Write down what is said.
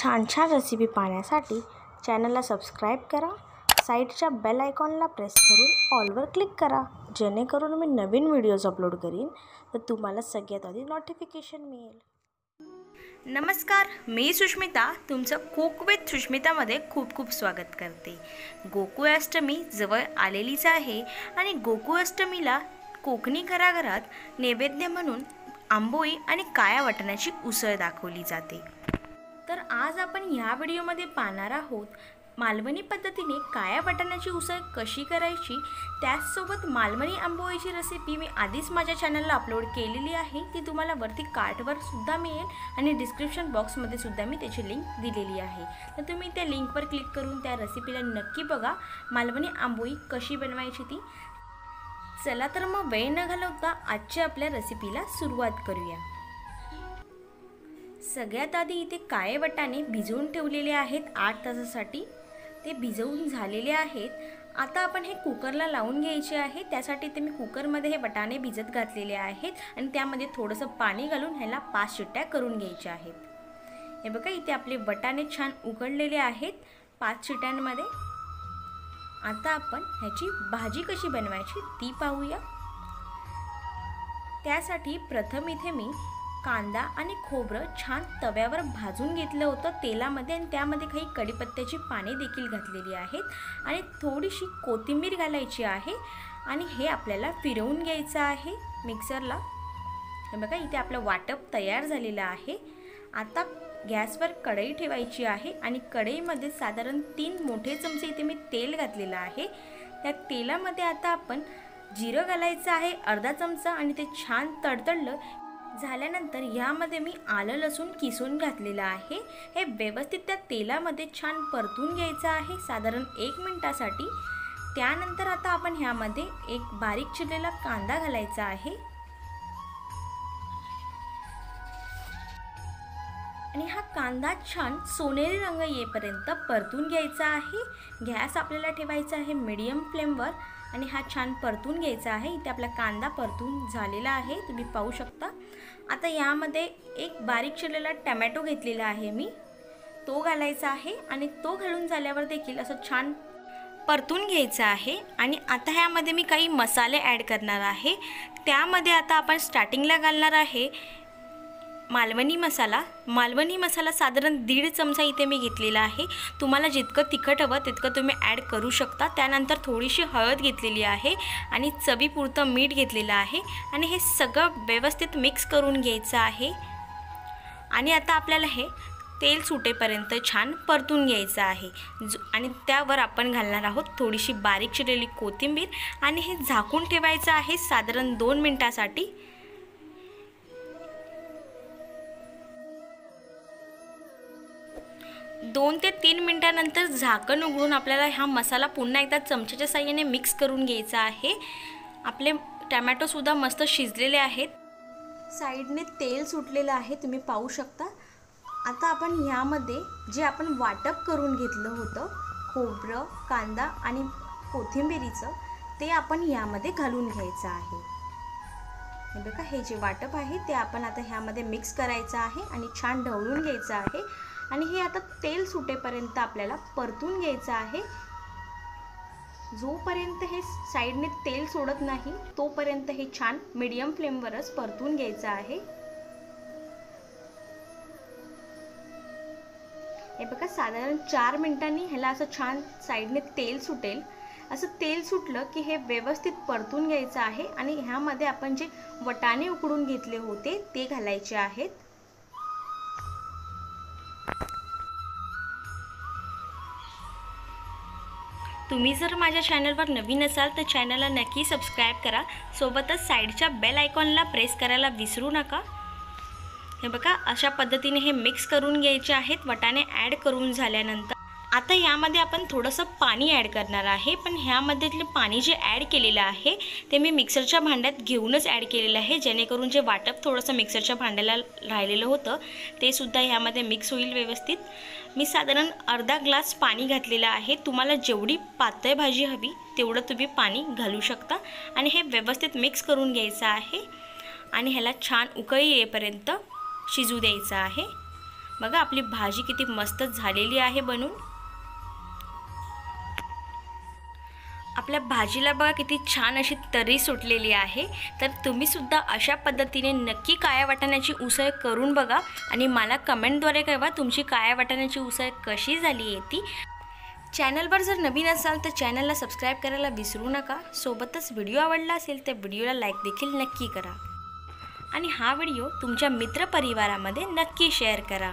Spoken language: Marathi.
छान छान रेसिपी पाहण्यासाठी चॅनलला सबस्क्राईब करा, साईडच्या बेल आयकॉनला प्रेस करून ऑलवर क्लिक करा, जेणेकरून मी नवीन व्हिडिओज अपलोड करीन तर तुम्हाला सगळ्यात आधी नोटिफिकेशन मिळेल। नमस्कार, मी सुष्मिता तुमचं कुक विथ सुष्मितामध्ये खूप खूप स्वागत करते। गोकुळाष्टमी जवळ आलेलीच आहे आणि गोकुळाष्टमीला कोकणी घराघरात नैवेद्य म्हणून आंबोळी आणि काळ्या वाटाण्याची उसळ दाखवली जाते। तर आज आपण ह्या व्हिडिओमध्ये पाहणार आहोत मालवणी पद्धतीने काळ्या वाटाण्याची उसळ कशी करायची। त्याचसोबत मालवणी आंबोळीची रेसिपी मी आधीच माझ्या चॅनलला अपलोड केलेली आहे, ती तुम्हाला वरती कार्डवर सुद्धा मिळेल आणि डिस्क्रिप्शन बॉक्समध्ये सुद्धा मी त्याची लिंक दिलेली आहे। तर तुम्ही त्या लिंकवर क्लिक करून त्या रेसिपीला नक्की बघा, मालवणी आंबोळी कशी बनवायची ती। चला तर मग वेळ न घालवता आजच्या आपल्या रेसिपीला सुरुवात करूया। सगळ्यात आधी इथे काळे वाटाणे भिजवून ठेवलेले आहेत 8 तासासाठी, ते भिजवून झालेले आहेत। आता आपण हे कुकरला लावून घ्यायचे आहे। त्यासाठी ते मी कुकरमध्ये हे वाटाणे भिजत घातलेले आहेत आणि त्यामध्ये थोडंसं पाणी घालून ह्याला 5 शिट्ट्या करून घ्यायच्या आहेत। हे बघा इथे आपले वाटाणे छान उकडलेले आहेत 5 शिट्ट्यांमध्ये। आता आपण ह्याची भाजी कशी बनवायची ती पाहूया। त्यासाठी प्रथम इथे मी कांदा आणि खोबरं छान तव्यावर भाजून घेतलं होतं तेलामध्ये आणि त्यामध्ये काही कढीपत्त्याची पाने देखील घातलेली आहेत आणि थोडीशी कोथिंबीर घालायची आहे आणि हे आपल्याला फिरवून घ्यायचं आहे मिक्सरला। हे बघा इथे आपलं वाटप तयार झालेलं आहे। आता गॅसवर कढई ठेवायची आहे आणि कढईमध्ये साधारण 3 मोठे चमचे इथे मी तेल घातलेलं आहे। त्या तेलामध्ये आता आपण जिरं घालायचं आहे अर्धा चमचा आणि ते छान तडतडलं झाल्यानंतर यामध्ये मी आलं लसूण किसून घातलेलं आहे। हे व्यवस्थित त्या तेलामध्ये छान परतून घ्यायचं आहे साधारण 1 मिनिटासाठी। त्यानंतर आता आपण ह्यामध्ये एक बारीक चिरलेला कांदा घालायचा आहे आणि हा कांदा छान सोनेरी रंग येईपर्यंत परतून घ्यायचा आहे। गॅस आपल्याला ठेवायचा आहे मीडियम फ्लेमवर आणि हा छान परतून घ्यायचा आहे। इथे आपला कांदा परतून झालेला आहे, तुम्ही पाहू शकता। आता यामध्ये एक बारीक चिरलेला टोमॅटो घेतलेला आहे मी, तो घालायचा आहे आणि तो घालून झाल्यावर देखील असं छान परतून घ्यायचं आहे। आणि आता ह्यामध्ये मी काही मसाले ॲड करणार आहे। त्यामध्ये आता आपण स्टार्टिंगला घालणार आहे मालवणी मसाला साधारण 1.5 चमचा इथे मी घेतलेला आहे। तुम्हाला जितकं तिखट हवं तितकं तुम्ही ॲड करू शकता। त्यानंतर थोडीशी हळद घेतलेली आहे आणि चवीपुरतं मीठ घेतलेलं आहे आणि हे सगळं व्यवस्थित मिक्स करून घ्यायचं आहे। आणि आता आपल्याला हे तेल सुटेपर्यंत छान परतून घ्यायचं आहे आणि त्यावर आपण घालणार आहोत थोडीशी बारीक चिरलेली कोथिंबीर आणि हे झाकून ठेवायचं आहे साधारण 2 मिनिटासाठी। 2 ते 3 मिनिटांनंतर झाकण उघडून आपल्याला हा मसाला पुन्हा एकदा चमच्याच्या साहाय्याने मिक्स करून घ्यायचा आहे। आपले टोमॅटो सुद्धा मस्त शिजलेले आहेत, साईडने तेल सुटलेलं आहे, तुम्ही पाहू शकता। आता आपण ह्यामध्ये जे आपण वाटप करून घेतलं होतं खोबरं, कांदा आणि कोथिंबीरीचं, ते आपण ह्यामध्ये घालून घ्यायचं आहे। हे बघा हे जे वाटप आहे ते आपण आता ह्यामध्ये मिक्स करायचं आहे आणि छान ढवळून घ्यायचं आहे आणि हे आता तेल सुटेपर्यंत आपल्याला परतून घ्यायचं आहे। जोपर्यंत हे साईडने तेल सोडत नाही तोपर्यंत हे छान मीडियम फ्लेमवरच परतून घ्यायचं आहे। हे बघा साधारण 4 मिनिटांनी ह्याला असं छान साईडने तेल सुटेल। असं तेल सुटलं की हे व्यवस्थित परतून घ्यायचं आहे आणि ह्यामध्ये आपण जे वाटाणे उकडून घेतले होते ते घालायचे आहेत। तुम्ही जर माझ्या चॅनलवर नवीन असाल तर चॅनलला नक्की सबस्क्राईब करा, सोबतच साईडच्या बेल आयकॉनला प्रेस करायला विसरू नका। हे बघा अशा पद्धतीने हे मिक्स करून घ्यायचे आहेत वाटाणे ॲड करून झाल्यानंतर। आता ह्यामध्ये आपण थोडंसं पाणी ॲड करणार आहे, पण ह्यामध्येले पाणी जे ॲड केलेलं आहे ते मी मिक्सरच्या भांड्यात घेऊनच ॲड केलेलं आहे, जेणेकरून जे वाटप थोडंसं मिक्सरच्या भांड्याला राहिलेलं होतं ते सुद्धा ह्यामध्ये मिक्स होईल व्यवस्थित। मी साधारण अर्धा ग्लास पाणी घातलेलं आहे। तुम्हाला जेवढी पातळ भाजी हवी तेवढं तुम्ही पाणी घालू शकता आणि हे व्यवस्थित मिक्स करून घ्यायचं आहे आणि ह्याला छान उकळी येईपर्यंत शिजू द्यायचं आहे। बघा आपली भाजी किती मस्त झालेली आहे बनून। आपल्या भाजीला बघा किती छान अशी तरी सुटलेली आहे। तर तुम्ही सुद्धा अशा पद्धतीने नक्की काळ्या वाटाण्याची उसळ करून बघा आणि मला कमेंटद्वारे कळवा तुमची काळ्या वाटाण्याची उसळ कशी झाली आहे ती। चॅनलवर जर नवीन असाल तर चॅनलला सबस्क्राईब करायला विसरू नका। सोबतच व्हिडिओ आवडला असेल तर व्हिडिओला लाईक देखील नक्की करा आणि हा व्हिडिओ तुमच्या मित्रपरिवारामध्ये नक्की शेअर करा।